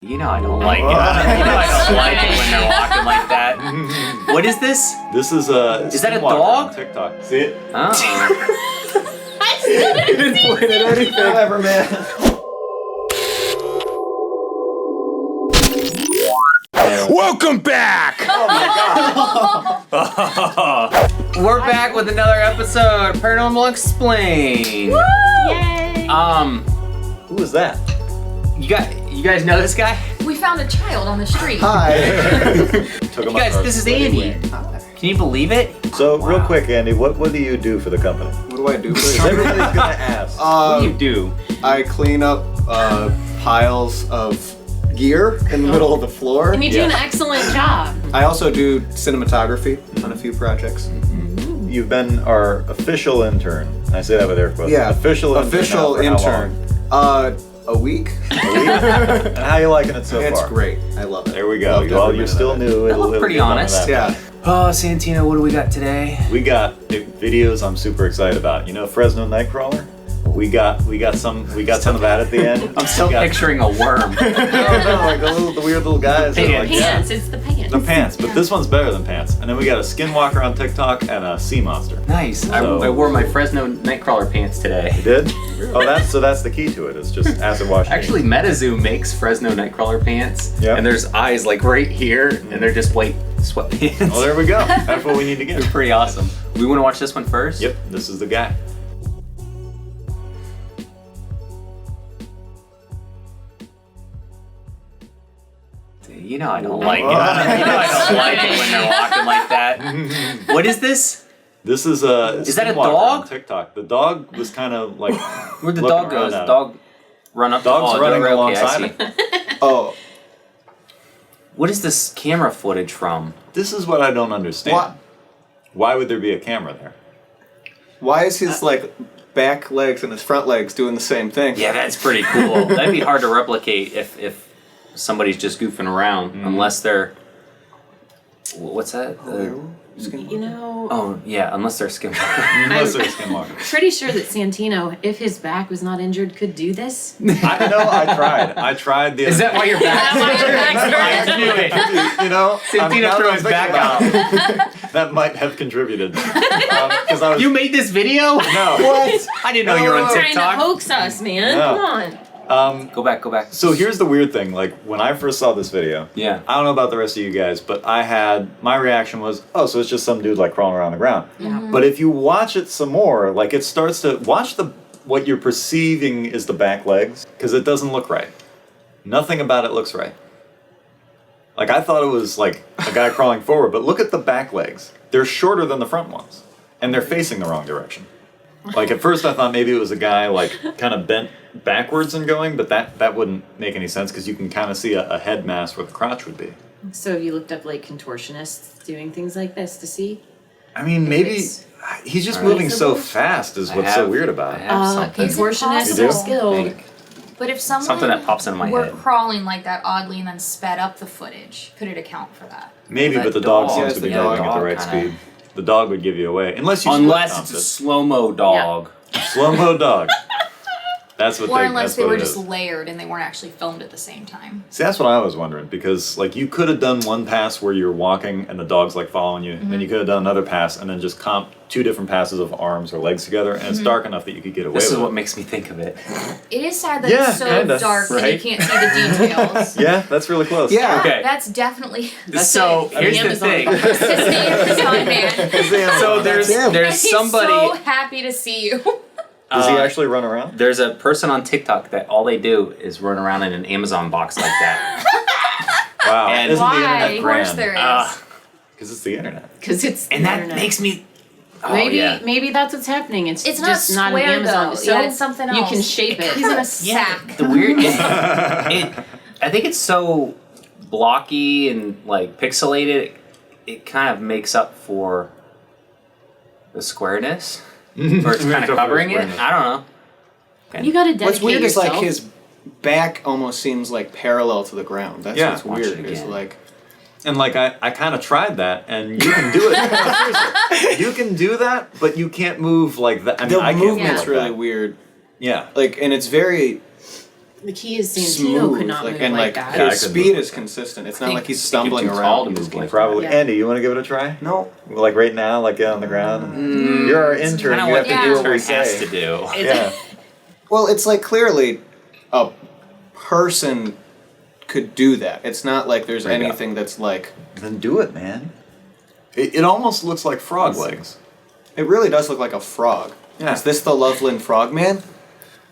You know I don't like it. You know I don't like it when they're walking like that. What is this? This is a. Is that a Skinwalker dog? on TikTok. See it? Oh. I still didn't point at anything. Whatever, man. Welcome back! Oh my god. We're back with another episode of Paranormal Explained. Woo! Yay! Who was that? You guys know this guy? We found a child on the street. Hi. Took him You guys, up this is first. Andy. Can you believe it? So, Wow. real quick, Andy, what do you do for the company? What do I do for Because everybody's gonna ask. What do you do? I clean up piles of gear in the middle of the floor. And you do an excellent job. I also do cinematography on a few projects. You've been our official intern. I say that with air quotes. Yeah. Official intern. Official now for how intern. A week. long? A week? And how you liking it so It's far? great. I love it. There we go. Loved every Well, you're minute still of it. new. I look pretty get none of honest. that. Yeah. Oh, Santino, what do we got today? We got videos I'm super excited about. You know Fresno Nightcrawler? We got some of that at the end. I'm still We got- picturing a worm. No, like the weird little guys. that are like, yeah. Pants, it's the pants. The pants, but this one's better than pants. And then we got a Skinwalker on TikTok and a sea monster. Nice. So- I wore my Fresno Nightcrawler pants today. You did? Oh, that's the key to it. It's just acid wash. Actually, MetaZoo makes Fresno Nightcrawler pants. Yeah. And there's eyes like right here, and they're just white sweatpants. Well, there we go. That's what we need to They're get. pretty awesome. We want to watch this one first? Yep, this is the guy. You know I don't like it. You know I don't like it when they're walking like that. What is this? This is a. Is that a Skinwalker dog? on TikTok. The dog was kind of like. Where'd the looking dog go? around Does the at him. dog run up? Dog's oh, running okay, alongside I him. see. Oh. What is this camera footage from? This is what I don't understand. What? Why would there be a camera there? Why is his back legs and his front legs doing the same thing? Yeah, that's pretty cool. That'd be hard to replicate if somebody's just goofing around, unless they're. What's that? You know, Oh yeah, unless they're Skinwalker. Unless they're Skinwalker. pretty sure that Santino, if his back was not injured, could do this. I know. I tried the. Is that why your back? That's why your back's I knew it. You know, Santino now that threw I'm his thinking back about out. it, that might have contributed. Because I was. You made this video? No. What? I didn't know you were on Trying to TikTok. hoax us, man. No. Come on. Go back. So here's the weird thing. Like when I first saw this video, Yeah. I don't know about the rest of you guys, but my reaction was, oh, so it's just some dude like crawling around the ground. Yeah. But if you watch it some more, like it starts to watch what you're perceiving is the back legs because it doesn't look right. Nothing about it looks right. Like I thought it was like a guy crawling forward, but look at the back legs. They're shorter than the front ones, and they're facing the wrong direction. Like at first I thought maybe it was a guy like kind of bent backwards and going, but that wouldn't make any sense because you can kind of see a head mass where the crotch would be. So you looked up contortionists doing things like this to see? I mean, maybe It's he's just moving so reasonable. fast is what's so weird about I it. have something. Contortionists You do? are skilled. But if someone Something that pops into my were head. crawling like that oddly and then sped up the footage, could it account for that? Maybe, That but the dog dog- seems Yes, to be the going at the dog right kinda- speed. The dog would give you away. Unless you Unless split it's a count slow-mo dog. it. Slow-mo dog. That's what Or they unless that's they what were it just is. layered and they weren't actually filmed at the same time. See, that's what I was wondering because like you could have done one pass where you're walking and the dog's like following you, and then you could have done another pass and then just comp two different passes of arms or legs together, and it's dark enough that you could get away This is with what it. makes me think of it. It is sad that Yeah, it's so kinda, dark and you right? can't see the details. Yeah, that's really close. Yeah. Okay. That's definitely So it. here's the Amazon. thing. his Amazon man. So there's He's somebody. so happy to see you. Does he actually run around? There's a person on TikTok that all they do is run around in an Amazon box like that. Wow. And Isn't the Why? internet Of course grand? there is. Because it's the internet. Because it's And the that internet. makes me. Oh, Maybe yeah. maybe that's what's happening. It's It's just not not an square, Amazon. though. So Yeah, it's something You can else. shape it. He's in a Yeah, sack. the weird. I think it's so blocky and like pixelated. It kind of makes up for the squareness, or it's kind of covering it. I don't know. You gotta dedicate What's weird yourself. is like his back almost seems like parallel to the ground. That's Yeah. what's Watch weird. it Is again. like And like I kind of tried that, and you can do it. No, seriously, you can do that, but you can't move like that. I mean, the I can't move movement's like really that. weird. Yeah. Like, and it's very The key is Santino smooth, could not move and like that. Yeah, I his could speed move is like consistent. It's I not think like he's he's thinking stumbling too tall around. to He's move getting- like Probably. Yeah. Andy, you want to give it a try? No. Like right now, like get on the ground. You're our intern. Kind of You what have the to do what we intern has say. to do. Yeah. Well, it's like clearly a person could do that. It's not like there's There you go. anything that's like. Then do it, man. It almost looks like frog legs. It really does look like a frog. Yeah. Is this the Loveland Frogman?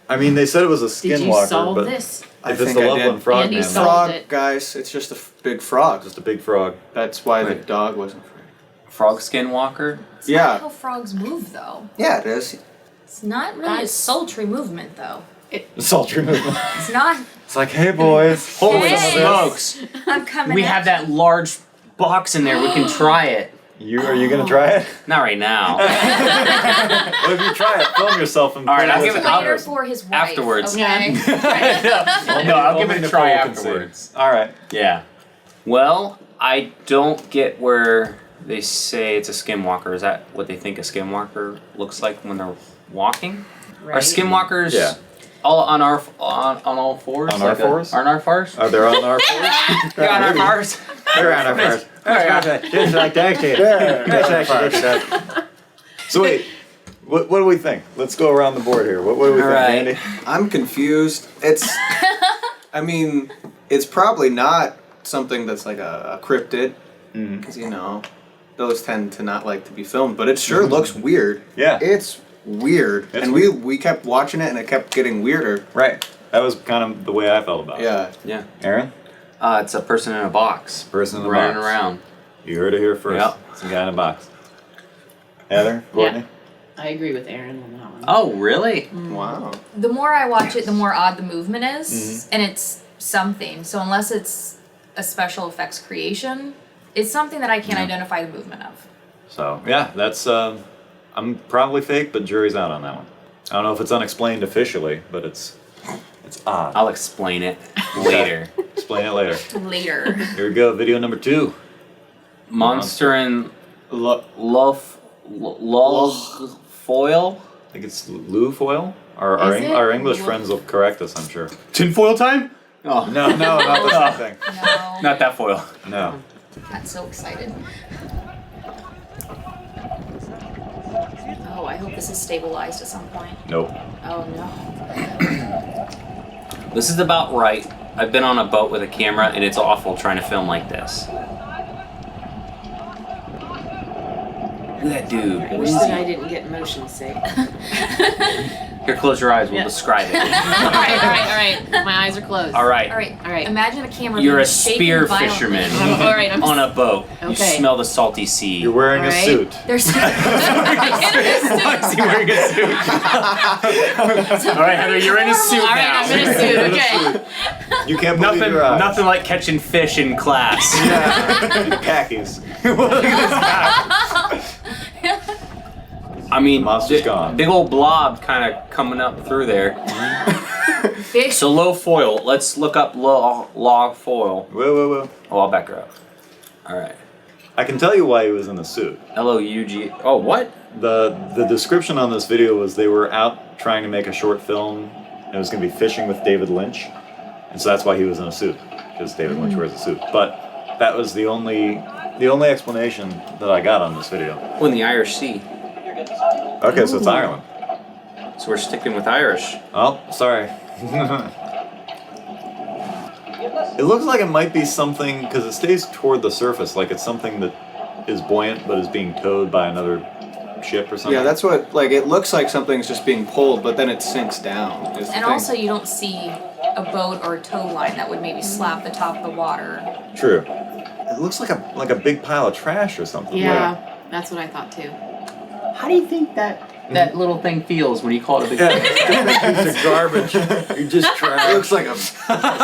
I mean, they said it was a Did you skinwalker, solve but this? I if it's think the I Loveland did. frog Andy man, solved Frog, it. guys. It's just a big frog. just a big frog. That's why the Wait. dog wasn't free. Frog Skinwalker. It's Yeah. not how frogs move, though. Yeah, it is. It's not really a That's- sultry movement, though. Sultry movement. It's not. It's like, hey boys, Holy Hey. smokes! I'm coming. We at have you. that large box in there. We can try it. Are you gonna try it? Not right now. Well, if you try it, film yourself and All right, put I'll it give as it- a I'll- Later camera. for his wife. Afterwards. Okay. No, I'll give Only it a try Nicole can see. afterwards. All right. Yeah. Well, I don't get where they say it's a skinwalker. Is that what they think a skinwalker looks like when they're walking? Are Right. skinwalkers Yeah. all on all fours? On our fours? On our fours? Are they on our fours? They're on our fours. They're on our fours. Just like that shit. Just like that. So wait, what do we think? Let's go around the board here. What do we All think, right. Andy? I'm confused. It's. I mean, it's probably not something that's like a cryptid, because those tend to not like to be filmed. But it sure looks weird. Yeah. It's weird, It's and weird. we kept watching it, and it kept getting weirder. Right. That was kind of the way I felt about it. Yeah. Yeah. Aaron, It's a person in a box. Person in a running box. around. you heard it here first. Yep. It's a guy in a box. Heather, Courtney. I agree with Aaron on that one. Oh, really? Wow. The more I watch it, the more odd the movement is, Mm-hmm. and it's something. So unless it's a special effects creation, it's something that I can't identify the movement of. So yeah, that's. I'm probably fake, but jury's out on that one. I don't know if it's unexplained officially, but it's odd. I'll explain it later. Explain it later. Later. Here we go. Video number 2. Monster and Look. love foil. I think it's Lou foil. Our Is it? our English friends will correct us, I'm sure. Tinfoil time? Oh, No, not the same thing. No. not that foil. No. I'm so excited. Oh, I hope this is stabilized at some point. Nope. Oh no. This is about right. I've been on a boat with a camera, and it's awful trying to film like this. Look at that dude. I wish that I didn't get motion sick. Here, close your eyes. We'll Yeah. describe it. all right. My eyes are closed. All right. All right. All right. Imagine a camera. You're being a shaken spear violently. fisherman All right. I'm on a boat. You Okay. smell the salty sea. You're wearing a Alright. suit. There's. Why is he wearing a suit? All right, Heather, you're in a suit All right. now. I'm in a suit. Okay. You can't believe Nothing, your eyes. nothing like catching fish in class. Khakis. I mean, Monster's gone. big old blob kind of coming up through there. Big. So low foil. Let's look up log foil. Whoa. Oh, I'll back her up. All right. I can tell you why he was in a suit. LOUG. Oh, what? The description on this video was they were out trying to make a short film. And it was going to be fishing with David Lynch, and so that's why he was in a suit, because David Lynch wears a suit. But that was the only explanation that I got on this video. Oh, in the Irish Sea. Okay, so it's Ireland. So we're sticking with Irish. Oh, sorry. It looks like it might be something, because it stays toward the surface, like it's something that is buoyant but is being towed by another ship or something. Yeah, that's what. Like, it looks like something's just being pulled, but then it sinks down. is the And thing. also, you don't see a boat or a tow line that would maybe slap the top of the water. True. It looks like a big pile of trash or something. Yeah. That's what I thought too. How do you think that little thing feels when you call it a big Yeah, it's a garbage. You're just trash. It looks like a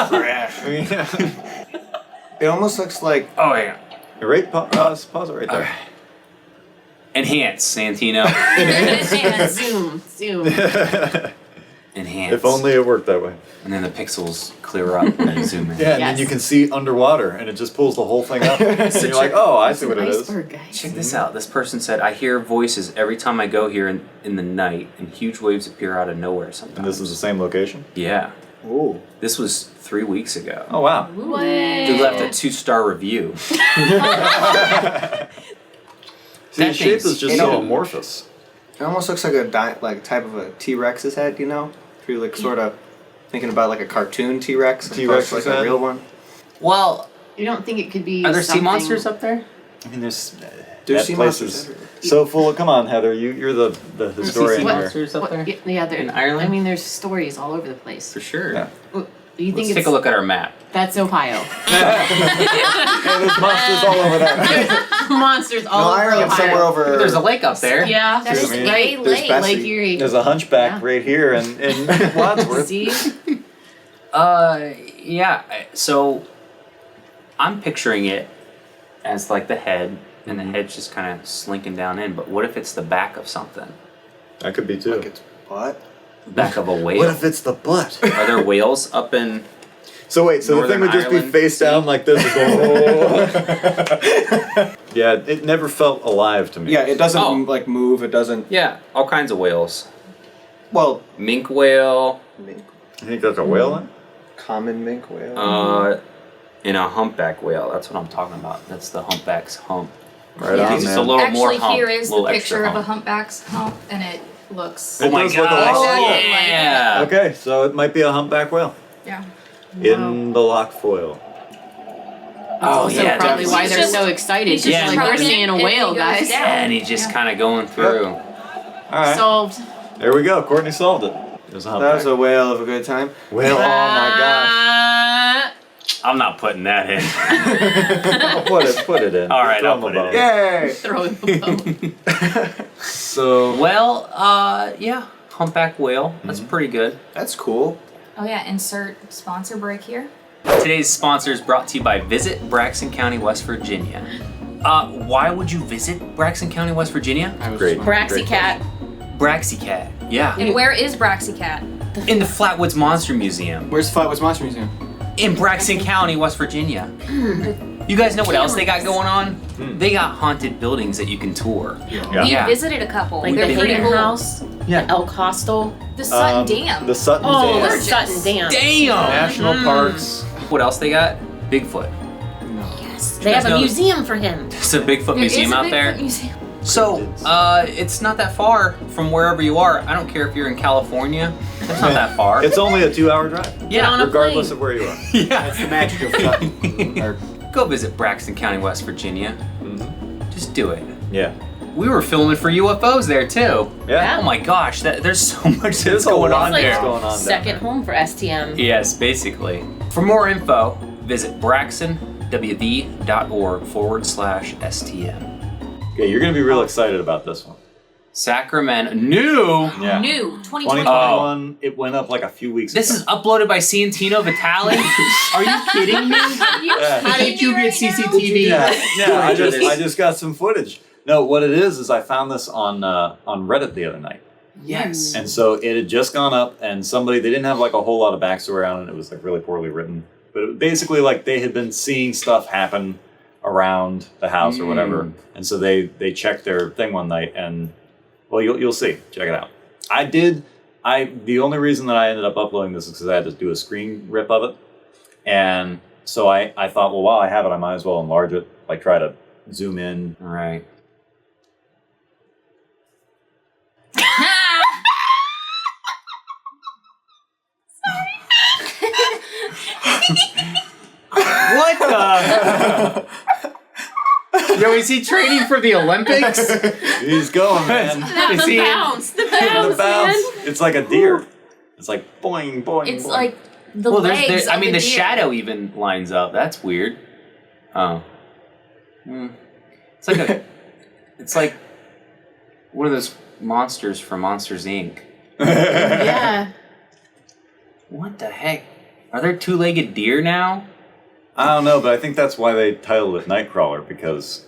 trash. It almost looks like. Oh, yeah. Right, pause it right there. Enhance, Santino. Zoom. Enhance. If only it worked that way. And then the pixels clear up when you zoom in. Yeah, and then Yes. you can see underwater, and it just pulls the whole thing up. And you're like, oh, I see what it is. Iceberg, guys. Check this out. This person said, I hear voices every time I go here in the night, and huge waves appear out of nowhere sometimes. And this is the same location? Yeah. Ooh. This was 3 weeks ago. Oh wow. What? They left a 2-star review. See, That the shape thing's is just so huge. amorphous. It almost looks like like type of a T-Rex's head, you know? If you're like sort of thinking about like a cartoon T-Rex, as opposed to, like head? a real one. Well, You don't think it could be? are there sea something- monsters up there? I mean, there's There's that sea place monsters is everywhere. so full of. Come on, Heather, you're the historian sea What? here. monsters up What- there? Yeah, there. In Ireland? I mean, there's stories all over the place. For sure. Yeah. You think Let's it's take a look at our map. That's Ohio? Hey, there's monsters all over that. Monsters all No, over Ireland's Ohio. somewhere over. There's a lake up there. Yeah, That is I mean, Gay there's Lake. Bessie. Lake Erie. There's a hunchback Yeah. right here in Wadsworth. See, Yeah. So I'm picturing it as like the head, and the head's just kind of slinking down in. But what if it's the back of something? That could be too. Like it's what? Back of a whale? What if it's the butt? Are there whales up in? So wait, so the thing Northern would just be Ireland. face down like this. Yeah, it never felt alive to me. Yeah, it doesn't Oh. like move. It doesn't. Yeah, all kinds of whales. Well, Mink whale, mink, You think that's a whale then? common mink whale. and a humpback whale. That's what I'm talking about. That's the humpback's hump. Right Yeah. on, It's just a man. little more Actually, hump. here is the little extra picture of a hump. humpback's hump, and it looks. It Oh my does look a gosh! lot like it. Yeah. Okay, so it might be a humpback whale Yeah. in the lock foil. Oh also yeah, probably why He's they're just- so excited. he's Just just like we're trucking seeing a and whale, he goes guys. down. And he's just kind of going through. All right, Solved. there we go. Courtney solved it. There's a That humpback. was a whale of a good time. whale. Oh my gosh. I'm not putting that in. Oh, put it in. All right, Throw I'll him put a it bone. in. Yay! Throwing the boat. So Well, yeah, humpback whale. That's pretty good. That's cool. Oh yeah. Insert sponsor break here. Today's sponsor is brought to you by Visit Braxton County, West Virginia. Why would you visit Braxton County, West Virginia? great. Braxy cat. Braxycat. Yeah. And where is Braxycat? In the Flatwoods Monster Museum. Where's Flatwoods Monster Museum? In Braxton County, West Virginia. You guys know what else they got going on? They got haunted buildings that you can tour. Yeah. We Yeah. visited a couple. Like They're the pretty Hayden cool. House, Yeah. the Elk Hostel. The Sutton Dam. The Sutton Oh, Dam. the Gorgeous. Sutton Dam. Damn! National parks. What else they got? Bigfoot. Yes. You They guys have a know- museum for him. There's a Bigfoot There is museum a out Bigfoot there. museum. So, it's not that far from wherever you are. I don't care if you're in California. It's not that far. It's only a 2-hour drive, yeah. on a regardless plane. of where you are. Yeah. The magic of Sutton. Or- Go visit Braxton County, West Virginia. Just do it. Yeah. We were filming for UFOs there too. Yeah. Oh my gosh, there's so much that's There's a going lot on It's there. like going on down second there. home for STM. Yes, basically. For more info, visit braxtonwv.org/STM. Okay, you're gonna be real excited about this one. Sacramento. New. Yeah. New 2020. 2021. It went up like a few weeks This ago. is uploaded by Ciantino Vitale. Are you kidding me? Yeah. How did you get CCTV? Yeah, I into just this? I just got some footage. No, what it is I found this on Reddit the other night, Yes. and so it had just gone up, and somebody they didn't have like a whole lot of backstory on it. It was like really poorly written, but it was basically like they had been seeing stuff happen around the house or whatever, and so they checked their thing one night, and well, you'll see. Check it out. The only reason that I ended up uploading this is because I had to do a screen rip of it, and so I thought, well, while I have it, I might as well enlarge it, like try to zoom in. All right. What the? Yo, is he training for the Olympics? He's going, man. The Is he in- bounce, the The bounce, bounce. man. It's like a deer. It's like boing, boing, It's boing. like the Well, legs. I of mean, a the deer. shadow even lines up. That's weird. Oh. It's like it's like one of those monsters from Monsters Inc. Yeah. What the heck? Are there two-legged deer now? I don't know, but I think that's why they titled it Nightcrawler, because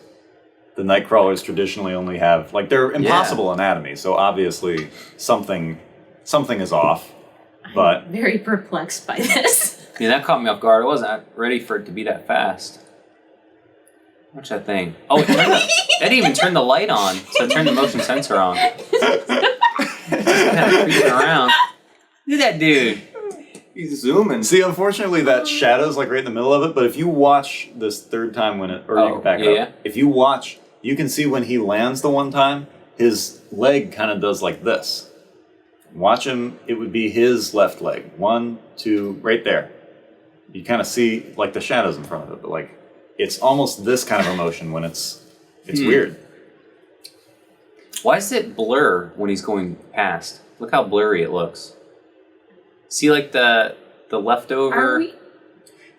the Nightcrawlers traditionally only have, like, they're impossible anatomy, so obviously something is off, but Very perplexed by this. Yeah, that caught me off guard. I wasn't ready for it to be that fast. Watch that thing. Oh, it didn't even turn the light on, so it turned the motion sensor on. Just kind of creeping around. Look at that dude. He's zooming. See, unfortunately, that shadow's like right in the middle of it. But if you watch this third time when it, or you can back it up. If you watch, you can see when he lands the one time, his leg kind of does like this. Watch him. It would be his left leg. 1, 2, right there. You kind of see like the shadows in front of it, but like it's almost this kind of emotion when it's weird. Why does it blur when he's going past? Look how blurry it looks. See, like the leftover.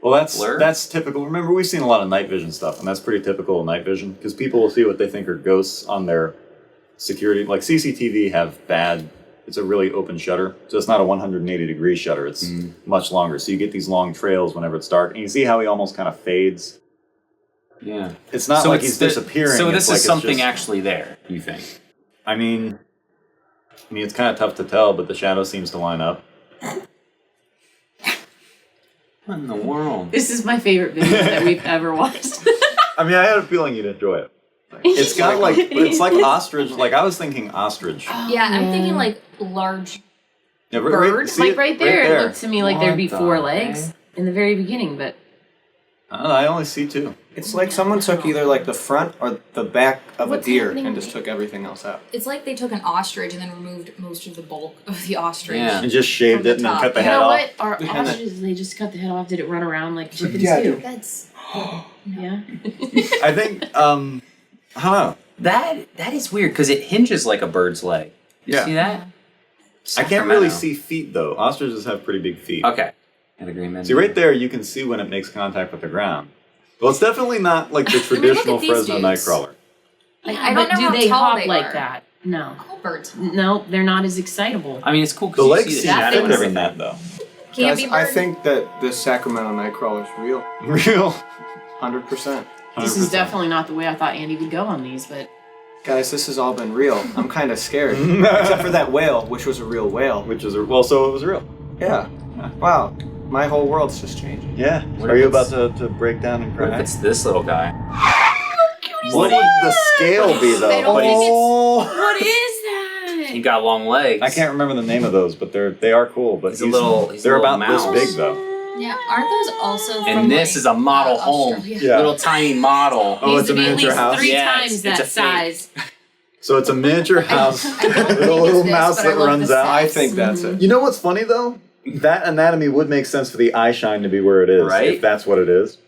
Well, blur? that's typical. Remember, we've seen a lot of night vision stuff, and that's pretty typical of night vision because people will see what they think are ghosts on their security. Like CCTV have bad. It's a really open shutter, so it's not a 180-degree shutter. It's much longer, so you get these long trails whenever it's dark, and you see how he almost kind of fades. Yeah, it's not like he's disappearing. So this is something just, actually there. You think? I mean, it's kind of tough to tell, but the shadow seems to line up. What in the world? This is my favorite video that we've ever watched. I mean, I had a feeling you'd enjoy it. It's got like, it's like ostrich. Like I was thinking ostrich. Yeah, I'm thinking like large. Yeah, bird? see Like it? right there, there. it looked to me like there'd be What 4 the legs in the very beginning, but I don't know, I only see 2. It's like someone took either like the front or the back of What's a deer happening and to just me? took everything else out. It's like they took an ostrich and then removed most of the bulk of the ostrich. Yeah. And just shaved From it the and then top. cut the you head know off. what? Our ostriches, they just cut the head off. Did it run around like chickens do? That's Yeah. I think, I don't know. That is weird because it hinges like a bird's leg. You Yeah. see that? I can't really Sacramento. see feet though. Ostriches have pretty big feet. Okay. An agreement. See, right there, you can see when it makes contact with the ground. Well, it's definitely not like the traditional these Fresno dudes. Nightcrawler. I don't But know do how they tall hop they like are. that? No. All birds. No, they're not as excitable. I mean, it's cool The because you legs see the seem shadow and thicker everything. than that though. Can't Guys, be I bird. think that this Sacramento Nightcrawler is real. Real. 100%. This is 100%. definitely not the way I thought Andy would go on these, but Guys, this has all been real. I'm kind of scared. Except for that whale, which was a real whale. Which is, well, so it was real. Yeah. Wow. My whole world's just changing. Yeah. What Are if you it's- about to break down and What cry? if it's this little guy? What would the scale be though? I don't think it's- what is He that? got long legs. I can't remember the name of those, but they are cool. But He's a little they're little about mouse. this big though. Yeah, aren't those also from And this like, is a model home. Australia? Yeah. Little tiny model. Oh, Needs it's to a be at miniature least house? 3 Yeah, times it's that a fake. size. So it's a miniature house I don't with think a it's little this, mouse but I that love runs the out. I think that's it. You know what's funny though? That anatomy would make sense for the eye shine to be where it is, Right? if that's what it is.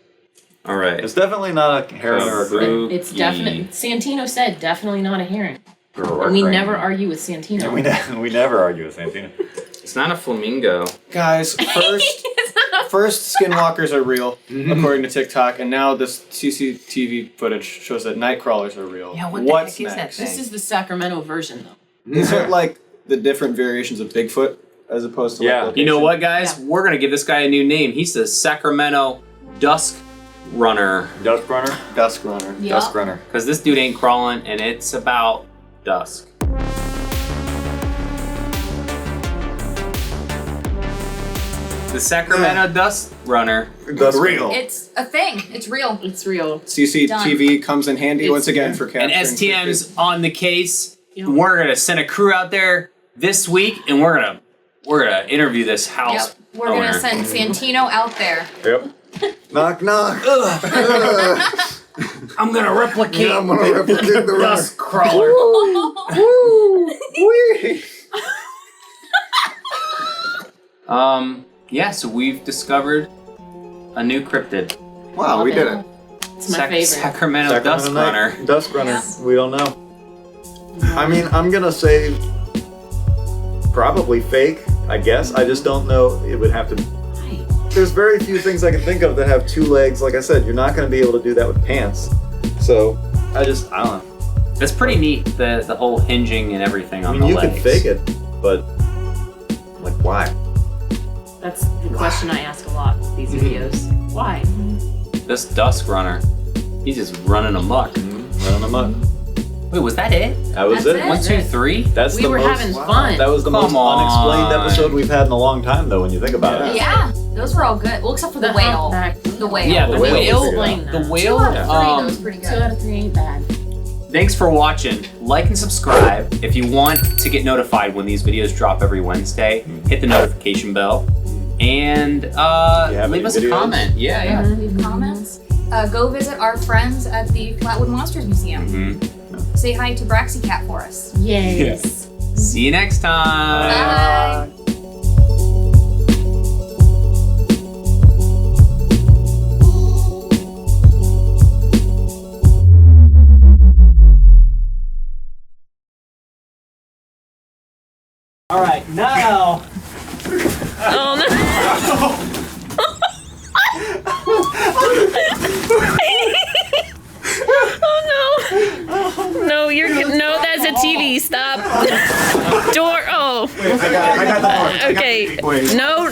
All right. It's definitely not a heron or a crow. It's definitely Santino said definitely not a heron. And we never argue with Santino. And we never argue with Santino. It's not a flamingo. Guys, first Skinwalkers are real, according to TikTok, and now this CCTV footage shows that Nightcrawlers are real. Yeah, what the What's heck is that next? thing? This is the Sacramento version, though. Is it like the different variations of Bigfoot as opposed to Yeah. like You know location? what, guys? Yeah. We're gonna give this guy a new name. He's the Sacramento Dusk Runner. Dusk runner? Dusk Runner. Yeah. Dusk runner. Because this dude ain't crawling, and it's about dusk. The Sacramento Dusk Runner. Dusk Real. It's a thing. It's real. It's real. CCTV comes in handy It's- once again for And capturing. STM's on the case. Yep. We're gonna send a crew out there this week, and we're gonna interview this house Yep. We're owner. gonna send Santino out there. Yep. Knock, knock. I'm gonna replicate Yeah, I'm gonna replicate the runner. Dusk Crawler. Yeah, so we've discovered a new cryptid. Wow, we did it. It's my favorite. Sacramento Dusk Night- Runner. Dusk runner. Yeah. We don't know. I mean, I'm gonna say probably fake. I guess. I just don't know. It would have to. Right. There's very few things I can think of that have 2 legs. Like I said, you're not gonna be able to do that with pants. So I don't know. That's pretty neat. The whole hinging and everything I on mean, the you legs. could fake it, but like why? That's the question I ask a lot with these videos. Why? This Dusk Runner, he's just running amok. Running amok. Wait, was that it? That was That's it. it? 1, 2, 3? That's We the were most. having fun. That was the Come most unexplained on. episode we've had in a long time, though. When you think about it. Yeah, those were all good. Well, except for the whale. humpback. The whale. Yeah, the The whale whale. we figured Explain The that. whale. 2 out of 3, that was pretty 2 good. out of 3 ain't bad. Thanks for watching. Like and subscribe. If you want to get notified when these videos drop every Wednesday, hit the notification bell. And have leave any us a videos? comment. Yeah. Leave comments. Go visit our friends at the Flatwood Monsters Museum. Mm-hmm. Say hi to Braxy Cat for us. Yes. See you next time. Bye. All right, now. Oh no. Oh no. No, no, that's a TV. Stop. Door. Oh. I got the part. Okay. No